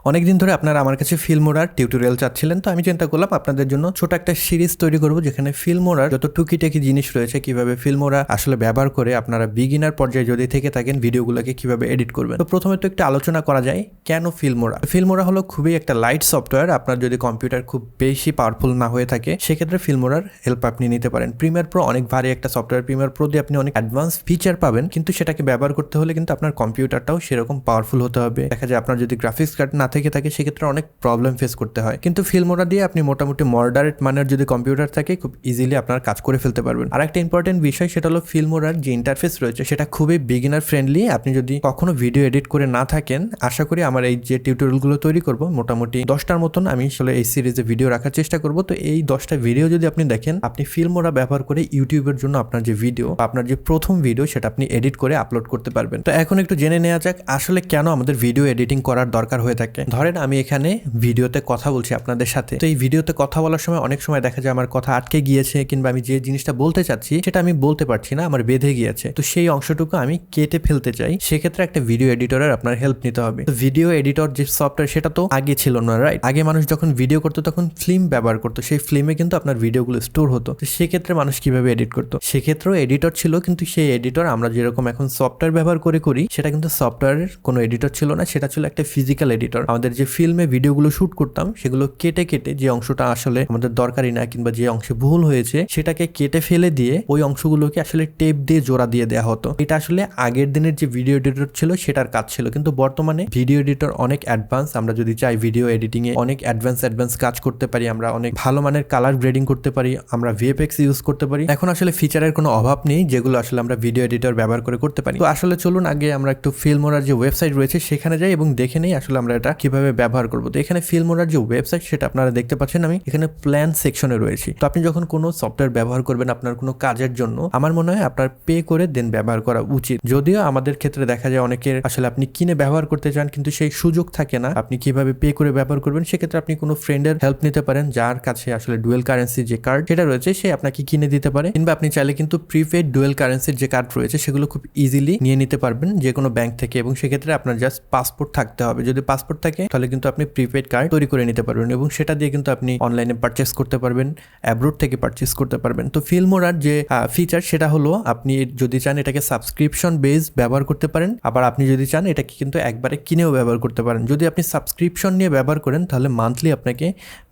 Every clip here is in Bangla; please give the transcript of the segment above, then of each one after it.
অনেকদিন ধরে আপনারা আমার কাছে ফিল্মোরার টিউটোরিয়াল চাচ্ছিলেন, তো আমি চিন্তা করলাম আপনাদের জন্য ছোট একটা সিরিজ তৈরি করব যেখানে ফিল্মোরার যত টুকিটাকি জিনিস রয়েছে, কিভাবে ফিল্মোরা আসলে ব্যবহার করে আপনারা বিগিনার পর্যায়ে যদি থেকে থাকেন ভিডিওগুলোকে কিভাবে এডিট করবেন। তো প্রথমে তো একটু আলোচনা করা যায় কেন ফিল্মোরা। ফিল্মোরা হলো খুবই একটা লাইট সফটওয়্যার। আপনার যদি কম্পিউটার খুব বেশি পাওয়ারফুল না হয়ে থাকে সেক্ষেত্রে ফিল্মোরার হেল্প আপনি নিতে পারেন। প্রিমিয়ার প্রো অনেক ভারী একটা সফটওয়্যার। প্রিমিয়ার প্রো দিয়ে আপনি অনেক অ্যাডভান্স ফিচার পাবেন, কিন্তু সেটাকে ব্যবহার করতে হলে কিন্তু আপনার কম্পিউটারটাও সেরকম পাওয়ারফুল হতে হবে। দেখা যায় আপনার যদি গ্রাফিক্স কার্ড না থেকে থাকে সেক্ষেত্রে অনেক প্রবলেম ফেস করতে হয়, কিন্তু ফিল্মোরা দিয়ে আপনি মোটামুটি মডারেট মানের যদি কম্পিউটার থাকে খুব ইজিলি আপনার কাজ করে ফেলতে পারবেন। আর একটা ইম্পর্টেন্ট বিষয় সেটা হলো ফিল্মোরার যে ইন্টারফেস রয়েছে সেটা খুবই বিগিনার ফ্রেন্ডলি। আপনি যদি কখনো ভিডিও এডিট করে না থাকেন, আশা করি আমার এই যে টিউটোরিয়ালগুলো তৈরি করব মোটামুটি 10টার মতন আমি আসলে এই সিরিজে ভিডিও রাখার চেষ্টা করব। তো এই 10টা ভিডিও যদি আপনি দেখেন, আপনি ফিল্মোরা ব্যবহার করে ইউটিউবের জন্য আপনার যে ভিডিও, আপনার যে প্রথম ভিডিও সেটা আপনি এডিট করে আপলোড করতে পারবেন। তো এখন একটু জেনে নেওয়া যাক আসলে কেন আমাদের ভিডিও এডিটিং করার দরকার হয়ে থাকে। ধরেন আমি এখানে ভিডিওতে কথা বলছি আপনাদের সাথে, তো এই ভিডিওতে কথা বলার সময় অনেক সময় দেখা যায় আমার কথা আটকে গিয়েছে, কিংবা আমি যে জিনিসটা বলতে চাচ্ছি সেটা আমি বলতে পারছি না, আমার বেঁধে গিয়েছে। তো সেই অংশটুকু আমি কেটে ফেলতে চাই, সেক্ষেত্রে একটা ভিডিও এডিটরের আপনার হেল্প নিতে হবে। তো ভিডিও এডিটর যে সফটওয়্যার সেটা তো আগে ছিল না, রাইট? আগে মানুষ যখন ভিডিও করতো তখন ফিল্ম ব্যবহার করতো, সেই ফিল্মে কিন্তু আপনার ভিডিওগুলো স্টোর হতো। তো সেক্ষেত্রে মানুষ কিভাবে এডিট করতো, সেক্ষেত্রেও এডিটর ছিল, কিন্তু সেই এডিটর আমরা যেরকম এখন সফটওয়্যার ব্যবহার করি সেটা কিন্তু সফটওয়্যারের কোনো এডিটর ছিল না, সেটা ছিল একটা ফিজিক্যাল এডিটর। আমাদের যে ফিল্মে ভিডিওগুলো শুট করতাম সেগুলো কেটে কেটে যে অংশটা আসলে আমাদের দরকারি না, কিংবা যে অংশে ভুল হয়েছে সেটাকে কেটে ফেলে দিয়ে ওই অংশগুলোকে আসলে টেপ দিয়ে জোড়া দিয়ে দেওয়া হতো। এটা আসলে আগের দিনের যে ভিডিও এডিটর ছিল সেটার কাজ ছিল, কিন্তু বর্তমানে ভিডিও এডিটর অনেক অ্যাডভান্স। আমরা যদি চাই ভিডিও এডিটিং এ অনেক অ্যাডভান্স কাজ করতে পারি, আমরা অনেক ভালো মানের কালার গ্রেডিং করতে পারি, আমরা ভিএফএক্স ইউজ করতে পারি। এখন আসলে ফিচারের কোনো অভাব নেই যেগুলো আসলে আমরা ভিডিও এডিটর ব্যবহার করে করতে পারি। তো আসলে চলুন আগে আমরা একটু ফিল্মোরার যে ওয়েবসাইট রয়েছে সেখানে যাই এবং দেখে নেই আসলে আমরা এটা কিভাবে ব্যবহার করবো। তো এখানে ফিল্মোরার যে ওয়েবসাইট সেটা আপনারা দেখতে পাচ্ছেন, আমি এখানে প্ল্যান সেকশনে রয়েছি। তো আপনি যখন কোনো সফটওয়্যার ব্যবহার করবেন আপনার কোনো কাজের জন্য, আমার মনে হয় আপনার পে করে দেন ব্যবহার করা উচিত। যদিও আমাদের ক্ষেত্রে দেখা যায় অনেকের আসলে আপনি কিনে ব্যবহার করতে চান কিন্তু সেই সুযোগ থাকে না আপনি কিভাবে পে করে ব্যবহার করবেন। সেক্ষেত্রে আপনি কোনো ফ্রেন্ডের হেল্প নিতে পারেন যার কাছে আসলে ডুয়েল কারেন্সি যে কার্ড সেটা রয়েছে, সে আপনাকে কিনে দিতে পারে। কিংবা আপনি চাইলে কিন্তু প্রিপেড ডুয়েল কারেন্সির যে কার্ড রয়েছে সেগুলো খুব ইজিলি নিয়ে নিতে পারবেন যে কোনো ব্যাংক থেকে, এবং সেক্ষেত্রে আপনার জাস্ট পাসপোর্ট থাকতে হবে। যদি পাসপোর্ট থাকে তাহলে কিন্তু আপনি প্রিপেড কার্ড তৈরি করে নিতে পারবেন, এবং সেটা দিয়ে কিন্তু আপনি অনলাইনে পারচেস করতে পারবেন, অ্যাব্রোড থেকে পারচেস করতে পারবেন। তো ফিল্মোরার যে ফিচার সেটা হলো আপনি যদি চান এটাকে সাবস্ক্রিপশন বেস ব্যবহার করতে পারেন, আবার আপনি যদি চান এটাকে কিন্তু একবারে কিনেও ব্যবহার করতে পারেন। যদি আপনি সাবস্ক্রিপশন নিয়ে ব্যবহার করেন তাহলে মান্থলি আপনাকে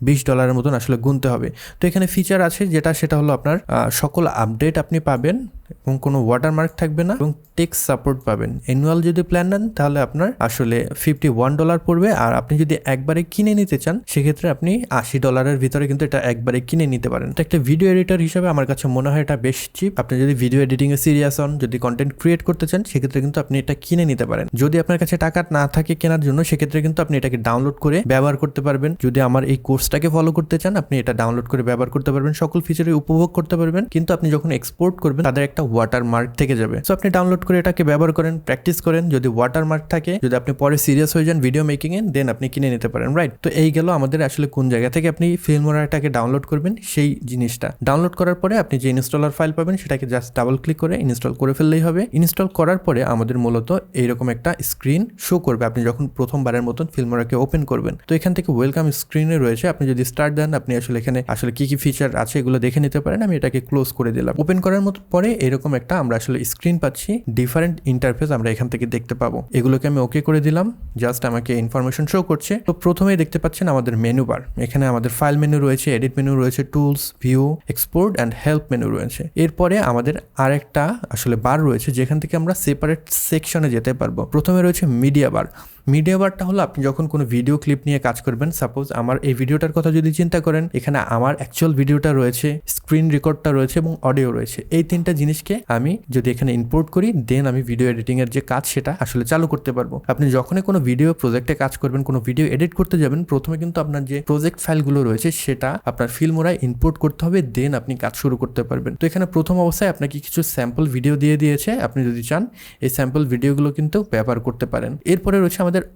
$20 মতন আসলে গুনতে হবে। তো এখানে ফিচার আছে সেটা হলো আপনার সকল আপডেট আপনি পাবেন এবং কোনো ওয়াটারমার্ক থাকবে না, এবং টেক্সট সাপোর্ট পাবেন। অ্যানুয়াল যদি প্ল্যান নেন তাহলে আপনার আসলে $51 পড়বে, আর আপনি যদি একবারে কিনে নিতে চান সেক্ষেত্রে আপনি $80 ভিতরে কিন্তু এটা একবারে কিনে নিতে পারেন। তো একটা ভিডিও এডিটর হিসেবে আমার কাছে মনে হয় এটা বেশ চিপ। আপনি যদি ভিডিও এডিটিং এ সিরিয়াস হন, যদি কন্টেন্ট ক্রিয়েট করতে চান সেক্ষেত্রে কিন্তু আপনি এটা কিনে নিতে পারেন। যদি আপনার কাছে টাকা না থাকে কেনার জন্য সেক্ষেত্রে কিন্তু আপনি এটাকে ডাউনলোড করে ব্যবহার করতে পারবেন। যদি আমার এই কোর্সটাকে ফলো করতে চান আপনি এটা ডাউনলোড করে ব্যবহার করতে পারবেন, সকল ফিচারে উপভোগ করতে পারবেন, কিন্তু আপনি যখন এক্সপোর্ট করবেন তাদের একটা ওয়াটারমার্ক থেকে যাবে। সো আপনি ডাউনলোড করে এটাকে ব্যবহার করেন, প্র্যাকটিস করেন। যদি ওয়াটারমার্ক থাকে, যদি আপনি পরে সিরিয়াস হয়ে যান ভিডিও মেকিং এ, দেন আপনি কিনে নিতে পারেন, রাইট? তো এই গেল আমাদের আসলে কোন জায়গা থেকে আপনি ফিল্মোরাটাকে ডাউনলোড করবেন সেই জিনিসটা। ডাউনলোড করার পরে আপনি যে ইনস্টলার ফাইল পাবেন সেটাকে জাস্ট ডাবল ক্লিক করে ইনস্টল করে ফেললেই হবে। ইনস্টল করার পরে আমাদের মূলত এইরকম একটা স্ক্রিন শো করবে আপনি যখন প্রথমবারের মতন ফিল্মোরাকে ওপেন করবেন। তো এখান থেকে ওয়েলকাম স্ক্রিনে রয়েছে, আপনি যদি স্টার্ট দেন আপনি আসলে এখানে আসলে কি কি ফিচার আছে এগুলো দেখে নিতে পারেন। আমি এটাকে ক্লোজ করে দিলাম। ওপেন করার মতো পরে এরকম একটা আমরা আসলে স্ক্রিন পাচ্ছি, ডিফারেন্ট ইন্টারফেস আমরা এখান থেকে দেখতে পাবো। এগুলোকে আমি ওকে করে দিলাম, জাস্ট আমাকে ইনফরমেশন শো করছে। তো প্রথমেই দেখতে পাচ্ছেন আমাদের মেনু বার, এখানে আমাদের ফাইল মেনু রয়েছে, এডিট মেনু রয়েছে, tools, view, export and help menu রয়েছে। এরপরে আমাদের আরেকটা আসলে বার রয়েছে যেখান থেকে আমরা সেপারেট সেকশনে যেতে পারবো। প্রথমে রয়েছে মিডিয়া বার। মিডিয়া বারটা হলো আপনি যখন কোনো ভিডিও ক্লিপ নিয়ে কাজ করবেন, সাপোজ আমার এই ভিডিওটার কথা যদি চিন্তা করেন, এখানে আমার অ্যাকচুয়াল ভিডিওটা রয়েছে, স্ক্রিন রেকর্ডটা রয়েছে এবং অডিও রয়েছে। এই তিনটা জিনিসকে আমি যদি এখানে ইম্পোর্ট করি দেন আমি ভিডিও এডিটিং এর যে কাজ সেটা আসলে চালু করতে পারবো। আপনি যখনই কোনো ভিডিও প্রজেক্টে কাজ করবেন, কোনো ভিডিও এডিট করতে যাবেন, প্রথমে কিন্তু আপনার যে প্রজেক্ট ফাইলগুলো রয়েছে সেটা আপনার ফিল্মোরায় ইম্পোর্ট করতে হবে, দেন আপনি কাজ শুরু করতে পারবেন। তো এখানে প্রথম অবস্থায় আপনাকে কিছু স্যাম্পল ভিডিও দিয়ে দিয়েছে, আপনি যদি চান এই স্যাম্পল ভিডিওগুলো কিন্তু ব্যবহার করতে পারেন। এরপরে রয়েছে আমাদের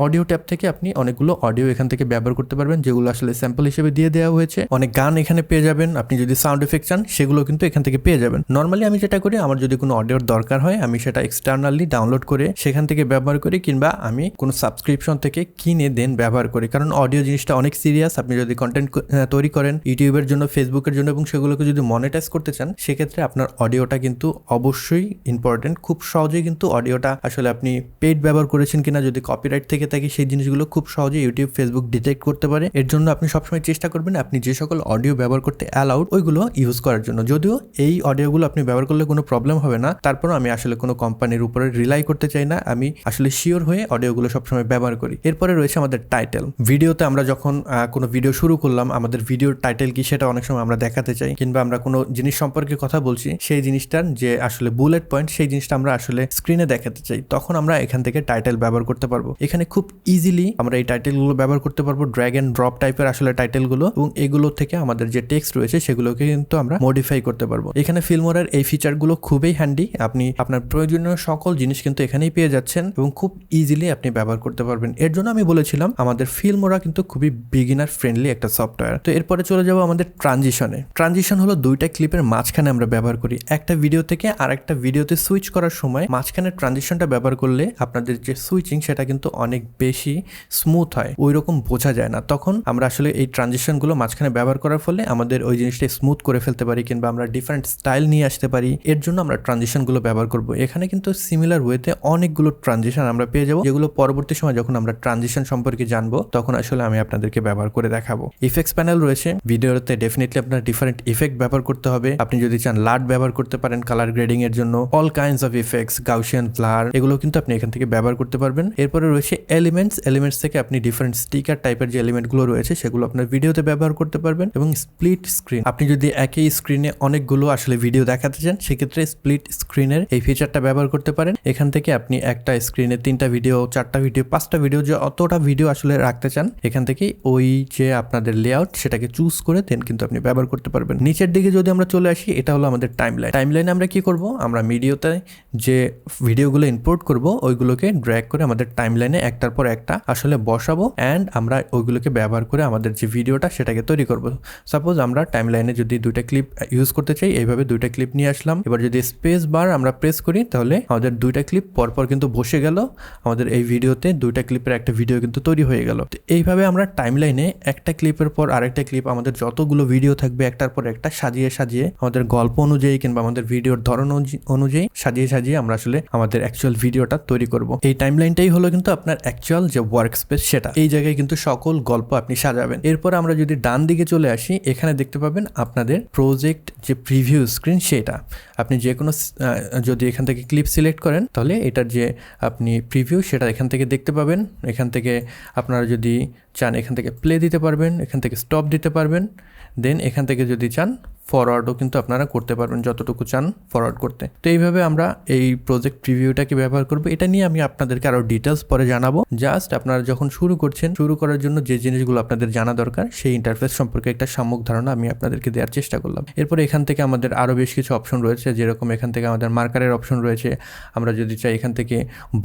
অডিও ট্যাব থেকে আপনি অনেকগুলো অডিও এখান থেকে ব্যবহার করতে পারবেন, যেগুলো আসলে স্যাম্পল হিসেবে দিয়ে দেওয়া হয়েছে। অনেক গান এখানে পেয়ে যাবেন, আপনি যদি সাউন্ড এফেক্ট চান সেগুলো কিন্তু এখান থেকে পেয়ে যাবেন। নর্মালি আমি যেটা করি, আমার যদি কোনো অডিওর দরকার হয় আমি সেটা এক্সটার্নালি ডাউনলোড করে সেখান থেকে ব্যবহার করি, কিংবা আমি কোনো সাবস্ক্রিপশন থেকে কিনে দেন ব্যবহার করি। কারণ অডিও জিনিসটা অনেক সিরিয়াস। আপনি যদি কন্টেন্ট তৈরি করেন ইউটিউবের জন্য, ফেসবুকের জন্য, এবং সেগুলোকে যদি মনিটাইজ করতে চান, সেক্ষেত্রে আপনার অডিওটা কিন্তু অবশ্যই ইম্পর্টেন্ট। খুব সহজেই কিন্তু অডিওটা আসলে আপনি পেইড ব্যবহার করেছেন কিনা, যদি কপিরাইট থেকে থাকে সেই জিনিসগুলো খুব সহজে ইউটিউব, ফেসবুক ডিটেক্ট করতে পারে। এর জন্য আপনি সবসময় চেষ্টা করবেন আপনি যে সকল অডিও ব্যবহার করতে অ্যালাউড ওইগুলো ইউজ করার জন্য। যদিও এই অডিওগুলো আপনি ব্যবহার করলে কোনো প্রবলেম হবে না, তারপরও আমি আসলে কোনো কোম্পানির উপরে রিলাই করতে চাই না, আমি আসলে শিওর হয়ে অডিওগুলো সবসময় ব্যবহার করি। এরপরে রয়েছে আমাদের টাইটেল। ভিডিওতে আমরা যখন কোনো ভিডিও শুরু করলাম, আমাদের ভিডিওর টাইটেল কি সেটা অনেক সময় আমরা দেখাতে চাই, কিংবা আমরা কোনো জিনিস সম্পর্কে কথা বলছি, সেই জিনিসটার যে আসলে বুলেট পয়েন্ট সেই জিনিসটা আমরা আসলে স্ক্রিনে দেখাতে চাই, তখন আমরা এখান থেকে টাইটেল ব্যবহার করতে পারবো। এখানে খুব ইজিলি আমরা এই টাইটেলগুলো ব্যবহার করতে পারবো, ড্র্যাগ এন্ড ড্রপ টাইপের আসলে টাইটেলগুলো, এবং এগুলো থেকে আমাদের যে টেক্সট রয়েছে সেগুলোকে কিন্তু আমরা মডিফাই করতে পারবো। এখানে ফিল্মোরার এই ফিচারগুলো খুবই হ্যান্ডি। আপনি আপনার প্রয়োজনীয় সকল জিনিস কিন্তু এখানেই পেয়ে যাচ্ছেন এবং খুব ইজিলি আপনি ব্যবহার করতে পারবেন। এর জন্য আমি বলেছিলাম আমাদের ফিল্মোরা কিন্তু খুবই বিগিনার ফ্রেন্ডলি একটা সফটওয়্যার। তো এরপরে চলে যাবো আমাদের ট্রানজিশনে। ট্রানজিশন হলো দুইটা ক্লিপের মাঝখানে আমরা ব্যবহার করি। একটা ভিডিও থেকে আর একটা ভিডিওতে সুইচ করার সময় মাঝখানে ট্রানজিশনটা ব্যবহার করলে আপনাদের যে সুইচিং সেটা কিন্তু অনেক বেশি স্মুথ হয়, ওই রকম বোঝা যায় না। তখন আমরা আসলে এই ট্রানজিশনগুলো মাঝখানে ব্যবহার করার ফলে আমাদের ওই জিনিসটা স্মুথ করে ফেলতে পারি, কিংবা আমরা ডিফারেন্ট স্টাইল নিয়ে আসতে পারি। এর জন্য আমরা ট্রানজিশনগুলো ব্যবহার করব। এখানে কিন্তু সিমিলার ওয়েতে অনেকগুলো ট্রানজিশন আমরা পেয়ে যাবো, যেগুলো পরবর্তী সময় যখন আমরা ট্রানজিশন সম্পর্কে জানবো তখন আসলে আমি আপনাদেরকে ব্যবহার করে দেখাবো। ইফেক্টস প্যানেল রয়েছে। ভিডিওতে ডেফিনেটলি আপনার ডিফারেন্ট ইফেক্ট ব্যবহার করতে হবে। আপনি যদি চান লাট ব্যবহার করতে পারেন কালার গ্রেডিং এর জন্য, all kinds of effects, Gaussian, blur, এগুলো কিন্তু আপনি এখান থেকে ব্যবহার করতে পারবেন। এরপরে রয়েছে এলিমেন্টস থেকে আপনি ডিফারেন্ট স্টিকার টাইপের যে এলিমেন্টগুলো রয়েছে সেগুলো আপনার ভিডিওতে ব্যবহার করতে পারবেন। এবং স্প্লিট স্ক্রিন, আপনি যদি একই স্ক্রিনে অনেকগুলো আসলে ভিডিও দেখাতে চান সেক্ষেত্রে স্প্লিট স্ক্রিনের এই ফিচারটা ব্যবহার করতে পারেন। এখান থেকে আপনি একটা স্ক্রিনে 3টা ভিডিও, 4টা ভিডিও, 5টা ভিডিও, যে অতটা ভিডিও আসলে রাখতে চান এখান থেকে ওই যে আপনাদের লেআউট সেটাকে চুজ করে দেন কিন্তু আপনি ব্যবহার করতে পারবেন। নিচের দিকে যদি আমরা চলে আসি, এটা হলো আমাদের টাইমলাইনে আমরা কি করব, আমরা ভিডিওতে যে ভিডিওগুলো ইম্পোর্ট করব ওইগুলোকে ড্র্যাগ করে আমাদের টাইমলাইনে একটার পর একটা আসলে বসাবো, অ্যান্ড আমরা ওইগুলোকে ব্যবহার করে আমাদের যে ভিডিওটা সেটাকে তৈরি করব। সাপোজ আমরা টাইমলাইনে যদি 2টা ক্লিপ ইউজ করতে চাই, এইভাবে 2টা ক্লিপ নিয়ে আসলাম। এবার যদি স্পেস বার আমরা প্রেস করি তাহলে আমাদের 2টা ক্লিপ পরপর কিন্তু বসে গেল। আমাদের এই ভিডিওতে 2টা ক্লিপের একটা ভিডিও কিন্তু তৈরি হয়ে গেল। তো এইভাবে আমরা টাইমলাইনে একটা ক্লিপের পর আরেকটা ক্লিপ, আমাদের যতগুলো ভিডিও থাকবে একটার পর একটা সাজিয়ে আমাদের গল্প অনুযায়ী কিংবা আমাদের ভিডিওর ধরন অনুযায়ী সাজিয়ে আমরা আসলে আমাদের অ্যাকচুয়াল ভিডিওটা তৈরি করব। এই টাইমলাইনটাই হলো কিন্তু আপনার অ্যাকচুয়াল যে ওয়ার্ক স্পেস, সেটা এই জায়গায় কিন্তু সকল গল্প আপনি সাজাবেন। এরপর আমরা যদি ডান দিকে চলে আসি, এখানে দেখতে পাবেন আপনাদের প্রজেক্ট যে প্রিভিউ স্ক্রিন, সেটা আপনি যে কোনো যদি এখান থেকে ক্লিপ সিলেক্ট করেন তাহলে এটার যে আপনি প্রিভিউ সেটা এখান থেকে দেখতে পাবেন। এখান থেকে আপনারা যদি চান এখান থেকে প্লে দিতে পারবেন, এখান থেকে স্টপ দিতে পারবেন, দেন এখান থেকে যদি চান ফরওয়ার্ডও কিন্তু আপনারা করতে পারবেন, যতটুকু চান ফরওয়ার্ড করতে। তো এইভাবে আমরা এই প্রজেক্ট প্রিভিউটাকে ব্যবহার করব। এটা নিয়ে আমি আপনাদেরকে আরও ডিটেলস পরে জানাবো। জাস্ট আপনারা যখন শুরু করার জন্য যে জিনিসগুলো আপনাদের জানা দরকার সেই ইন্টারফেস সম্পর্কে একটা সম্যক ধারণা আমি আপনাদেরকে দেওয়ার চেষ্টা করলাম। এরপরে এখান থেকে আমাদের আরও বেশ কিছু অপশন রয়েছে, যেরকম এখান থেকে আমাদের মার্কারের অপশন রয়েছে। আমরা যদি চাই এখান থেকে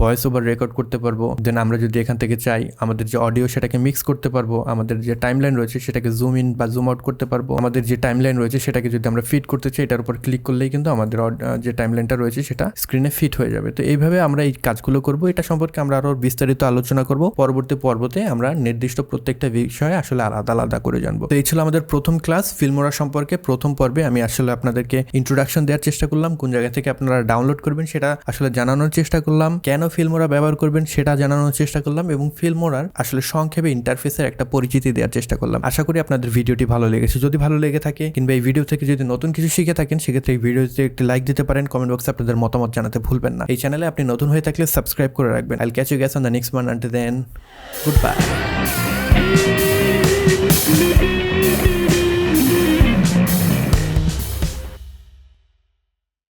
ভয়েস ওভার রেকর্ড করতে পারবো। দেন আমরা যদি এখান থেকে চাই আমাদের যে অডিও সেটাকে মিক্স করতে পারবো। আমাদের যে টাইমলাইন রয়েছে সেটাকে জুম ইন বা জুম আউট করতে পারবো। আমাদের যে টাইমলাইন রয়েছে সেটাকে যদি আমরা ফিট করতে চাই এটার উপর ক্লিক করলেই কিন্তু আমাদের যে টাইমলাইনটা রয়েছে সেটা স্ক্রিনে ফিট হয়ে যাবে। তো এইভাবে আমরা এই কাজগুলো করব। এটা সম্পর্কে আমরা আরো বিস্তারিত আলোচনা করব পরবর্তী পর্বতে। আমরা নির্দিষ্ট প্রত্যেকটা বিষয়ে আসলে আলাদা করে জানবো। তো এই ছিল আমাদের প্রথম ক্লাস ফিল্মোরা সম্পর্কে। প্রথম পর্বে আমি আসলে আপনাদেরকে ইন্ট্রোডাকশন দেওয়ার চেষ্টা করলাম, কোন জায়গা থেকে আপনারা ডাউনলোড করবেন সেটা আসলে জানানোর চেষ্টা করলাম, কেন ফিল্মোরা ব্যবহার করবেন সেটা জানানোর চেষ্টা করলাম, এবং ফিল্মোরার আসলে সংক্ষেপে ইন্টারফেসের একটা পরিচিতি দেওয়ার চেষ্টা করলাম। আশা করি আপনাদের ভিডিওটি ভালো লেগেছে। যদি ভালো লেগে থাকে কিংবা এই ভিডিও থেকে যদি নতুন কিছু শিখে থাকেন সেক্ষেত্রে এই ভিডিওতে একটি লাইক দিতে পারেন, কমেন্ট বক্সে আপনাদের মতামত জানাতে ভুলবেন না। এই চ্যানেলে আপনি নতুন হয়ে থাকলে সাবস্ক্রাইব করে রাখবেন। I'll catch you guys on the next one. Until then, good bye.